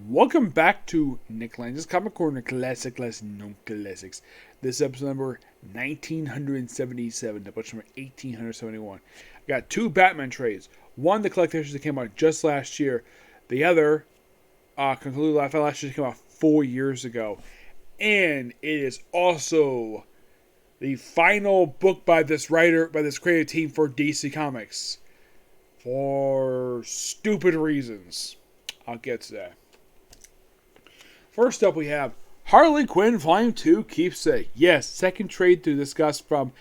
Welcome back to Nick Lenz's Comic Corner Classic Less Known Classics. This is episode number 1977, episode number 1871. I got two Batman trades. One, the collector's issue that came out just last year. The other, concluded last year, came out 4 years ago. And it is also the final book by this writer, by this creative team for DC Comics. For stupid reasons. I'll get to that. First up, we have Harley Quinn Volume 2 Keepsake. Yes, second trade to discuss from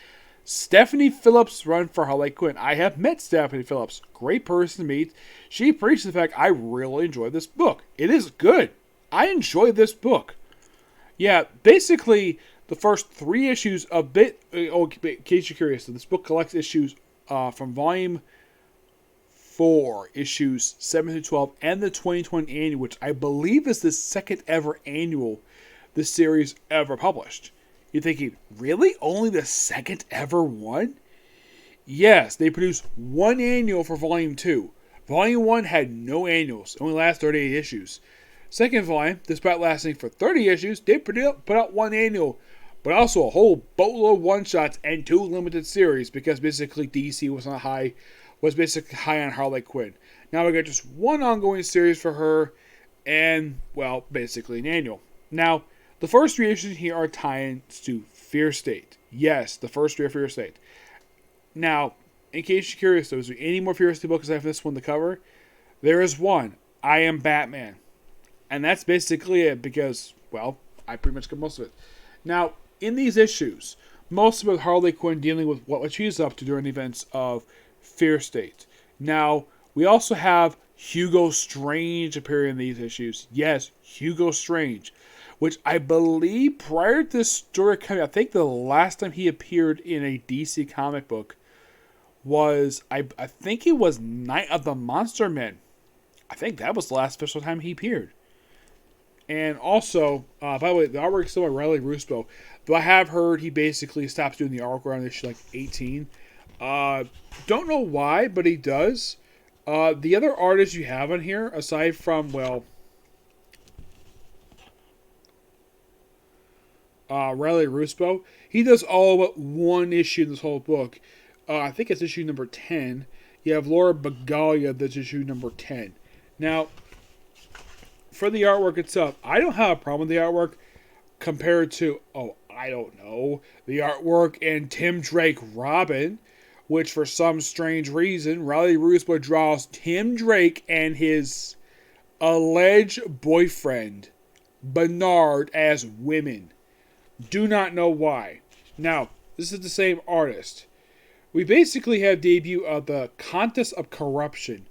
Stephanie Phillips' run for Harley Quinn. I have met Stephanie Phillips. Great person to meet. She preached the fact I really enjoy this book. It is good. I enjoy this book. Yeah, basically, the first three issues of in case you're curious, so this book collects issues from Volume 4, issues 7 through 12, and the 2020 annual, which I believe is the second ever annual this series ever published. You're thinking, really? Only the second ever one? Yes, they produced one annual for Volume 2. Volume 1 had no annuals, only last 38 issues. Second volume, despite lasting for 30 issues, they put out one annual, but also a whole boatload of one-shots and two limited series, because basically DC was basically high on Harley Quinn. Now we got just one ongoing series for her, and, well, basically an annual. Now, the first three issues here are tie-ins to Fear State. Yes, the first three are Fear State. Now, in case you're curious, though, is there any more Fear State books after this one to cover? There is one. I Am Batman. And that's basically it, because, well, I pretty much got most of it. Now, in these issues, most of it Harley Quinn dealing with what she's up to during the events of Fear State. Now, we also have Hugo Strange appearing in these issues. Yes, Hugo Strange, which I believe prior to this story coming, I think the last time he appeared in a DC comic book was, I think it was Night of the Monster Men. I think that was the last official time he appeared. And also, by the way, the artwork is still by Riley Ruspo, though I have heard he basically stops doing the artwork around issue like 18. Don't know why, but he does. The other artists you have on here, aside from, well, Riley Ruspo, he does all but one issue in this whole book. I think it's issue number 10. You have Laura Bagaglia, that's issue number 10. Now, for the artwork itself, I don't have a problem with the artwork compared to, the artwork in Tim Drake Robin, which for some strange reason, Riley Ruspo draws Tim Drake and his alleged boyfriend, Bernard, as women. Do not know why. Now, this is the same artist. We basically have debut of the Contest of Corruption.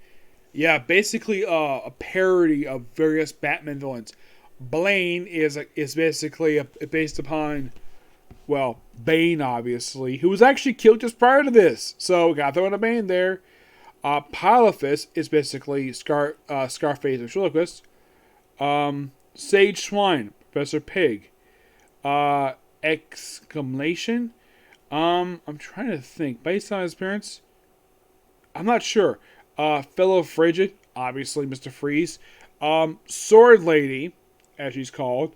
Yeah, basically a parody of various Batman villains. Blaine is basically based upon, well, Bane, obviously, who was actually killed just prior to this. So, got to throw in a Bane there. Pilafus is basically Scarface and Ventriloquist. Sage Swine, Professor Pig. Exclamation. I'm trying to think. Based on his appearance, I'm not sure. Fellow Frigid, obviously Mr. Freeze. Sword Lady, as she's called.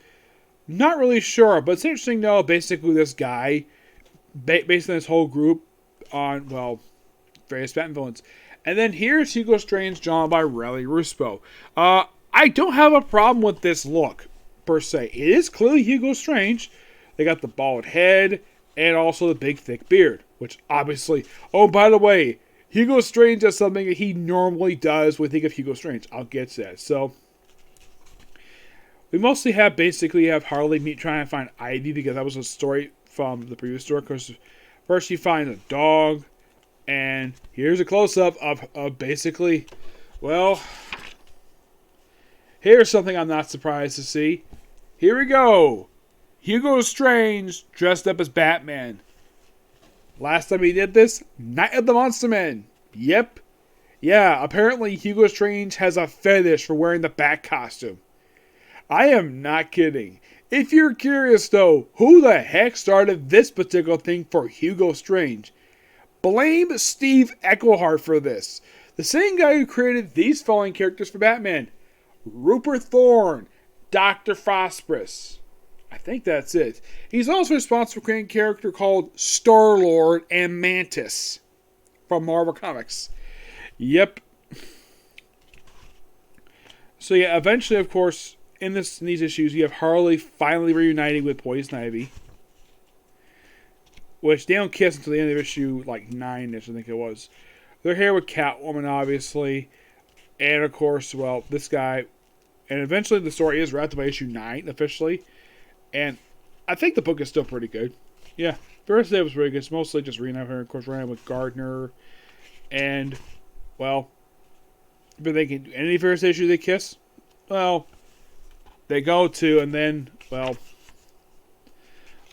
Not really sure, but it's interesting to know basically this guy, based on this whole group on, well, various Batman villains. And then here's Hugo Strange, drawn by Riley Ruspo. I don't have a problem with this look, per se. It is clearly Hugo Strange. They got the bald head and also the big thick beard, which obviously, oh, by the way, Hugo Strange does something that he normally does when we think of Hugo Strange. I'll get to that. So, we mostly have Harley trying to find Ivy, because that was a story from the previous story. Because first she finds a dog, and here's a close-up of basically, well, here's something I'm not surprised to see. Here we go. Hugo Strange dressed up as Batman. Last time he did this, Night of the Monster Men. Yep. Yeah, apparently Hugo Strange has a fetish for wearing the Bat costume. I am not kidding. If you're curious though, who the heck started this particular thing for Hugo Strange? Blame Steve Eichelhart for this. The same guy who created these following characters for Batman. Rupert Thorne, Dr. Phosphorus. I think that's it. He's also responsible for creating a character called Star-Lord and Mantis from Marvel Comics. Yep. So yeah, eventually, of course, in these issues, you have Harley finally reuniting with Poison Ivy. Which they don't kiss until the end of issue, like 9-ish, I think it was. They're here with Catwoman, obviously. And, of course, well, this guy. And eventually the story is wrapped by issue 9, officially. And I think the book is still pretty good. Yeah, first day was pretty good. It's mostly just reading her, of course, running with Gardner. And, well, but they can any first issue they kiss? Well, they go to, and then, well,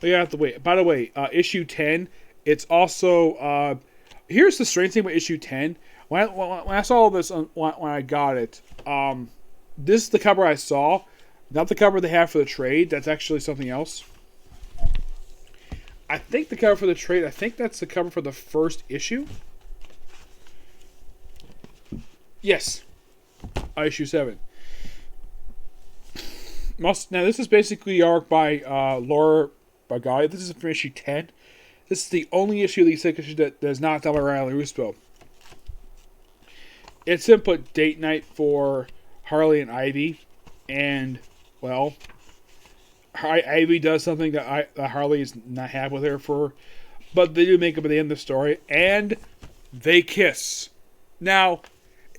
you have to wait. By the way, issue 10, it's also, here's the strange thing about issue 10. When I saw this, when I got it, this is the cover I saw. Not the cover they have for the trade. That's actually something else. I think the cover for the trade, I think that's the cover for the first issue. Yes. Issue 7. Now, this is basically arc by Laura Bagay. This is from issue 10. This is the only issue of these 6 issues that does not tell Riley Ruspo. It's input date night for Harley and Ivy. And, well, Ivy does something that Harley is not happy with her for. But they do make up at the end of the story. And they kiss. Now,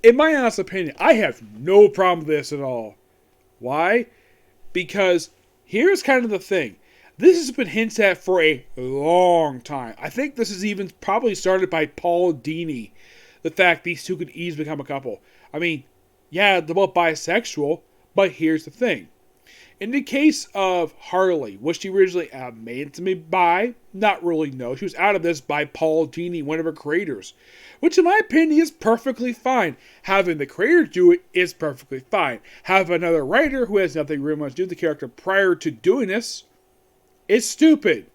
in my honest opinion, I have no problem with this at all. Why? Because here's kind of the thing. This has been hinted at for a long time. I think this is even probably started by Paul Dini. The fact these two could easily become a couple. I mean, yeah, they're both bisexual, but here's the thing. In the case of Harley, was she originally made to be bi? Not really, no. She was out of this by Paul Dini, one of her creators. Which, in my opinion, is perfectly fine. Having the creator do it is perfectly fine. Have another writer who has nothing really much to do with the character prior to doing this is stupid.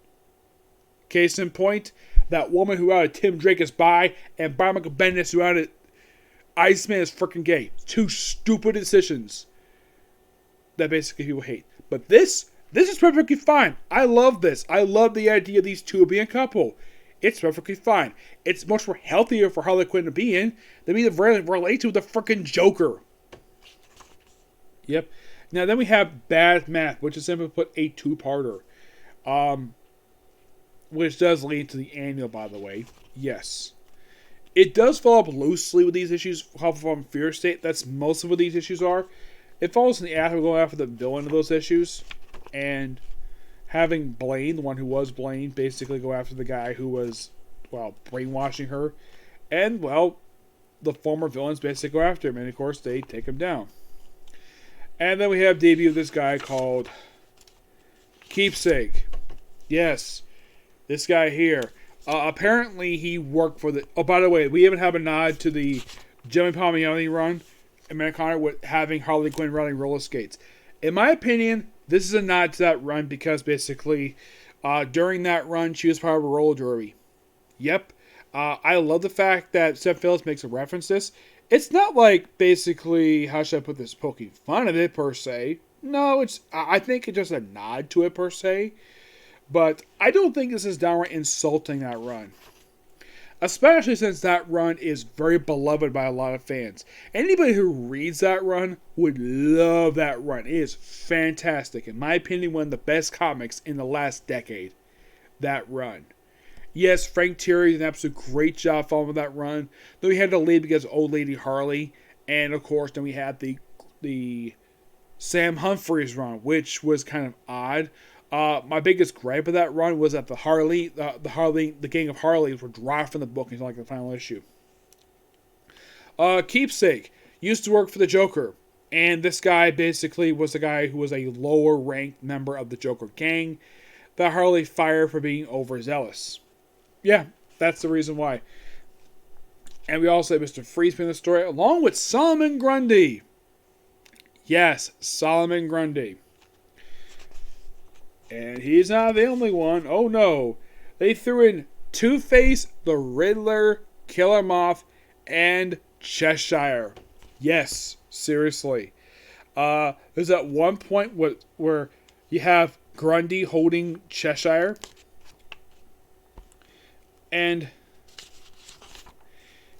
Case in point, that woman who outed Tim Drake is bi, and Brian Michael Bendis who outed Iceman is freaking gay. Two stupid decisions that basically people hate. But this is perfectly fine. I love this. I love the idea of these two being a couple. It's perfectly fine. It's much more healthier for Harley Quinn to be in than me to relate to the freaking Joker. Yep. Now then we have Bad Math, which is simply put a two-parter. Which does lead to the annual, by the way. Yes. It does follow up loosely with these issues from Fear State. That's most of what these issues are. It follows in the after going after the villain of those issues. And having Blaine, the one who was Blaine, basically go after the guy who was, well, brainwashing her. And, well, the former villains basically go after him. And, of course, they take him down. And then we have debut of this guy called Keepsake. Yes. This guy here. Apparently he worked for the... Oh, by the way, we even have a nod to the Jimmy Palmiotti run in Bane Conquest with having Harley Quinn riding roller skates. In my opinion, this is a nod to that run because basically during that run she was part of a roller derby. Yep. I love the fact that Seth Phillips makes a reference to this. It's not like basically, how should I put this, poking fun at it per se. No, I think it's just a nod to it per se. But I don't think this is downright insulting that run. Especially since that run is very beloved by a lot of fans. Anybody who reads that run would love that run. It is fantastic. In my opinion, one of the best comics in the last decade. That run. Yes, Frank Thierry did an absolute great job following that run. Then we had to leave because of Old Lady Harley. And of course, then we had the Sam Humphries run, which was kind of odd. My biggest gripe of that run was that the gang of Harleys were dropped from the book until like the final issue. Keepsake used to work for the Joker, and this guy basically was the guy who was a lower ranked member of the Joker gang that Harley fired for being overzealous. Yeah, that's the reason why. And we also have Mr. Freeze in the story, along with Solomon Grundy. Yes, Solomon Grundy. And he's not the only one. Oh no. They threw in Two-Face, the Riddler, Killer Moth, and Cheshire. Yes, seriously. There's at one point where you have Grundy holding Cheshire, and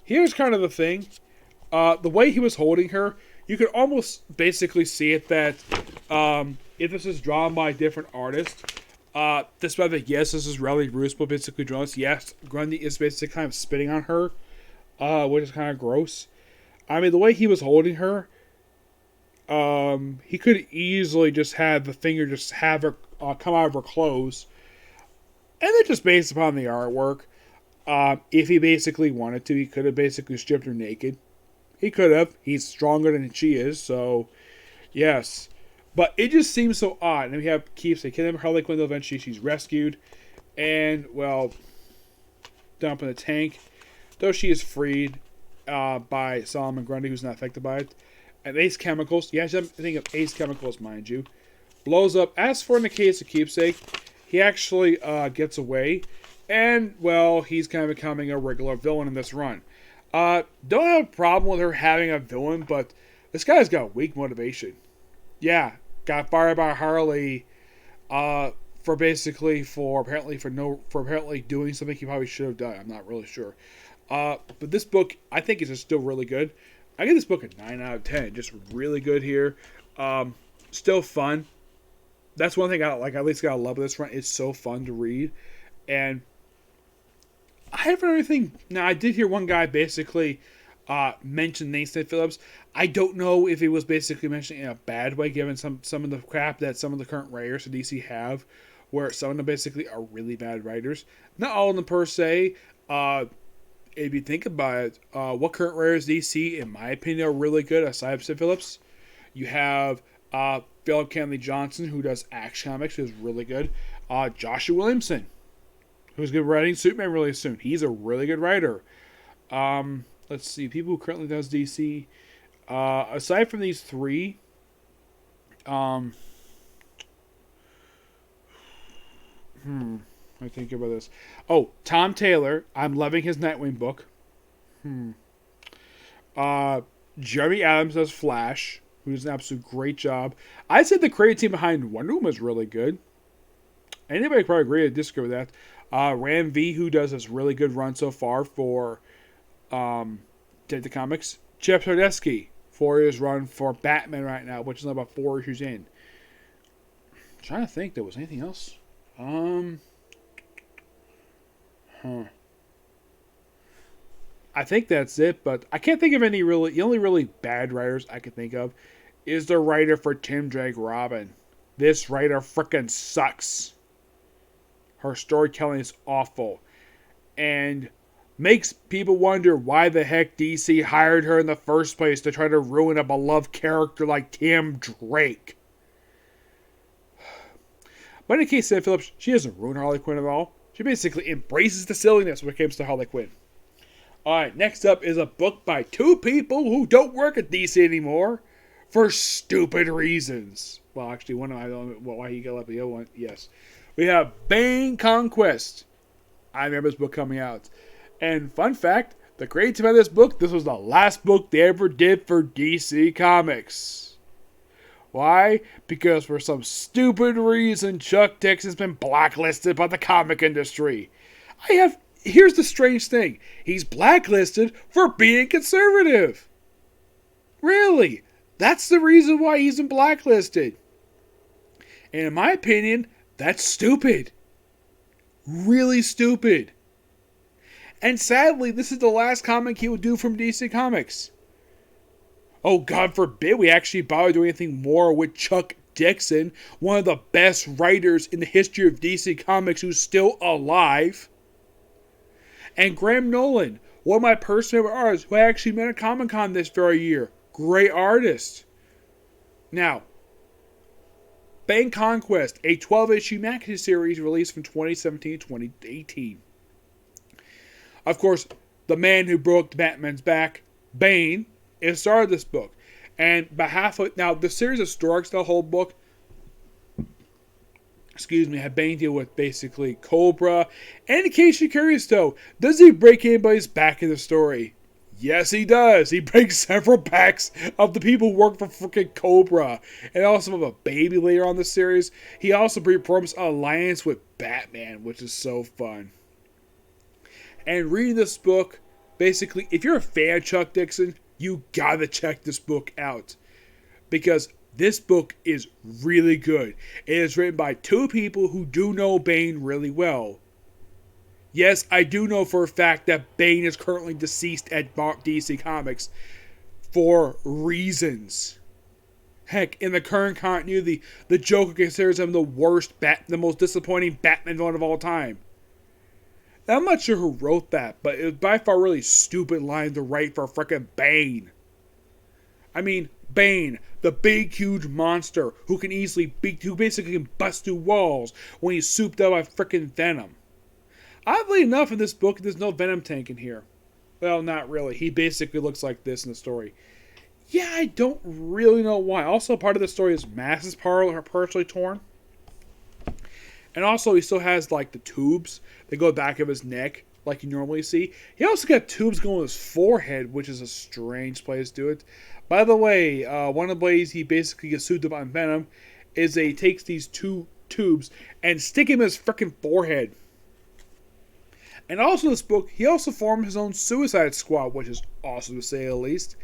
here's kind of the thing. The way he was holding her, you could almost basically see it that if this is drawn by a different artist, despite that, yes, this is Riley Roosevelt basically drawn this. Yes, Grundy is basically kind of spitting on her, which is kind of gross. I mean, the way he was holding her, he could easily just have the finger just have her come out of her clothes, and then just based upon the artwork, if he basically wanted to, he could have basically stripped her naked. He could have. He's stronger than she is, so yes. But it just seems so odd. And we have Keepsake. Harley Quinn, eventually she's rescued. And, well, dump in the tank. Though she is freed by Solomon Grundy, who's not affected by it. And Ace Chemicals. Yeah, I think of Ace Chemicals, mind you. Blows up. As for in the case of Keepsake, he actually gets away. And, well, he's kind of becoming a regular villain in this run. Don't have a problem with her having a villain, but this guy's got weak motivation. Yeah, got fired by Harley for apparently doing something he probably should have done. I'm not really sure. But this book, I think, is just still really good. I give this book a 9 out of 10. Just really good here. Still fun. That's one thing I like. At least gotta love this run. It's so fun to read, and I haven't heard anything. Now, I did hear one guy basically mention Nathan Phillips. I don't know if he was basically mentioning in a bad way, given some of the crap that some of the current writers of DC have, where some of them basically are really bad writers. Not all of them per se. If you think about it, what current writers DC, in my opinion, are really good aside from Phillips? You have Philip Kennedy Johnson, who does Action Comics, who's really good. Joshua Williamson, who's going to be writing Superman really soon. He's a really good writer. Let's see. People who currently does DC. Aside from these three, I think about this. Oh, Tom Taylor. I'm loving his Nightwing book. Jeremy Adams does Flash, who does an absolute great job. I'd say the creative team behind Wonder Woman is really good. Anybody could probably agree or disagree with that. Ram V, who does this really good run so far for Detective Comics. Chip Zdarsky for his run for Batman right now, which is about 4 issues in. I'm trying to think, there was anything else? I think that's it, but I can't think of any really. The only really bad writers I can think of is the writer for Tim Drake Robin. This writer frickin' sucks. Her storytelling is awful. And makes people wonder why the heck DC hired her in the first place to try to ruin a beloved character like Tim Drake. But in the case of Phillips, she doesn't ruin Harley Quinn at all. She basically embraces the silliness when it comes to Harley Quinn. Alright, next up is a book by two people who don't work at DC anymore for stupid reasons. Well, actually, one of them, I don't know why he got left the other one. Yes. We have Bane Conquest. I remember this book coming out. And fun fact, the creative team of this book, this was the last book they ever did for DC Comics. Why? Because for some stupid reason, Chuck Dix has been blacklisted by the comic industry. Here's the strange thing. He's blacklisted for being conservative. Really? That's the reason why he's been blacklisted. And in my opinion, that's stupid. Really stupid. And sadly, this is the last comic he will do from DC Comics. Oh, God forbid we actually bother doing anything more with Chuck Dixon, one of the best writers in the history of DC Comics who's still alive. And Graham Nolan, one of my personal favorite artists, who I actually met at Comic-Con this very year. Great artist. Now, Bane Conquest, a 12-issue maxi series released from 2017 to 2018. Of course, the man who broke Batman's back, Bane, is the star of this book. And now the series of stories, the whole book, have Bane deal with basically Cobra. And in case you're curious though, does he break anybody's back in the story? Yes, he does. He breaks several backs of the people who work for freaking Cobra, and also have a baby later on the series. He also forms an alliance with Batman, which is so fun. And reading this book, basically, if you're a fan of Chuck Dixon, you gotta check this book out, because this book is really good. It is written by two people who do know Bane really well. Yes, I do know for a fact that Bane is currently deceased at DC Comics for reasons. Heck, in the current continuity, the Joker considers him the most disappointing Batman villain of all time. Now, I'm not sure who wrote that, but it was by far a really stupid line to write for frickin' Bane. I mean, Bane, the big, huge monster who basically can bust through walls when he's souped up by frickin' Venom. Oddly enough, in this book, there's no Venom tank in here. Well, not really. He basically looks like this in the story. Yeah, I don't really know why. Also, part of the story is mask is partially torn. And also, he still has, like, the tubes that go back of his neck, like you normally see. He also got tubes going on his forehead, which is a strange place to do it. By the way, one of the ways he basically gets souped up on Venom is that he takes these two tubes and stick him in his freaking forehead. And also in this book, he also formed his own Suicide Squad, which is awesome to say the least.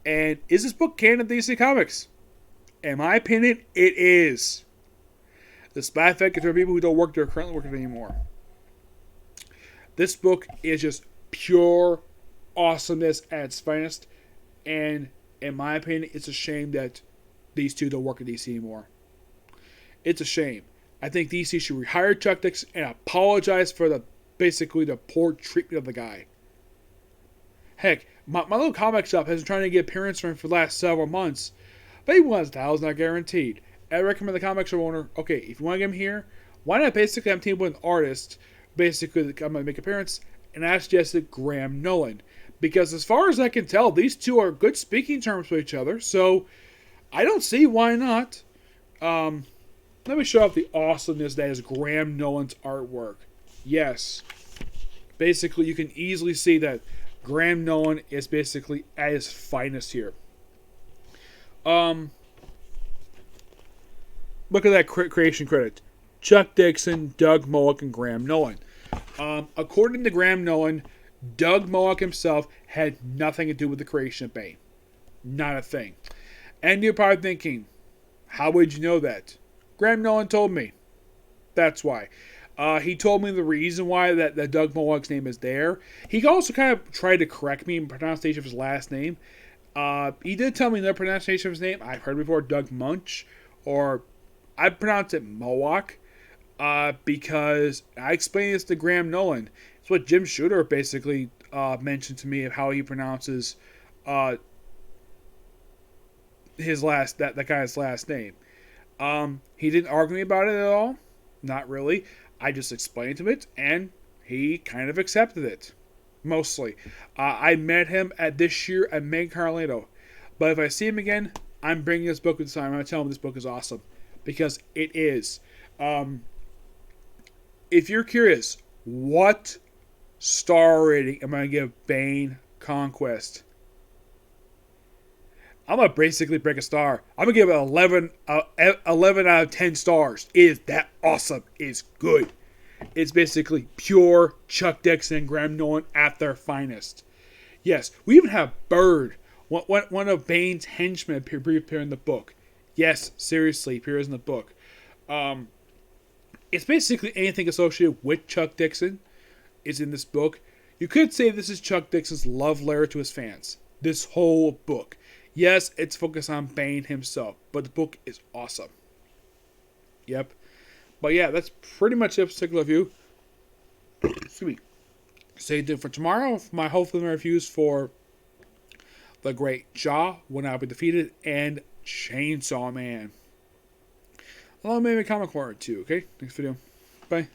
And is this book canon to DC Comics? In my opinion, it is. Despite the fact that there are people who don't work there currently working anymore. This book is just pure awesomeness at its finest. And in my opinion, it's a shame that these two don't work at DC anymore. It's a shame. I think DC should rehire Chuck Dixon and apologize for the poor treatment of the guy. Heck, my little comic shop has been trying to get appearance from him for the last several months. But he wants $1,000 not guaranteed. I recommend the comic shop owner, okay, if you want to get him here, why not basically have a team with an artist, basically to come and make appearance, and I suggested Graham Nolan. Because as far as I can tell, these two are good speaking terms with each other, so I don't see why not. Let me show off the awesomeness that is Graham Nolan's artwork. Yes. Basically, you can easily see that Graham Nolan is basically at his finest here. Look at that creation credit. Chuck Dixon, Doug Moak, and Graham Nolan. According to Graham Nolan, Doug Moak himself had nothing to do with the creation of Bane. Not a thing. And you're probably thinking, how would you know that? Graham Nolan told me. That's why. He told me the reason why that Doug Moak's name is there. He also kind of tried to correct me in pronunciation of his last name. He did tell me the pronunciation of his name. I've heard before, Doug Munch, or I pronounce it Mohawk, because I explained this to Graham Nolan. It's what Jim Shooter basically mentioned to me of how he pronounces that guy's last name. He didn't argue me about it at all. Not really. I just explained to him it, and he kind of accepted it. Mostly. I met him at this year at Bane Conquest. But if I see him again, I'm bringing this book this time. I'm going to tell him this book is awesome. Because it is. If you're curious, what star rating am I going to give Bane Conquest? I'm going to basically break a star. I'm going to give it 11 out of 10 stars. It is that awesome. It's good. It's basically pure Chuck Dixon and Graham Nolan at their finest. Yes, we even have Bird, one of Bane's henchmen, appear in the book. Yes, seriously, appears in the book. It's basically anything associated with Chuck Dixon is in this book. You could say this is Chuck Dixon's love letter to his fans. This whole book. Yes, it's focused on Bane himself, but the book is awesome. Yep. But yeah, that's pretty much it for particular review. Excuse me. Stay tuned for tomorrow. My hopefully my reviews for The Great Jaw, When I'll Be Defeated, and Chainsaw Man. Along maybe a comic corner or two, okay? Next video. Bye.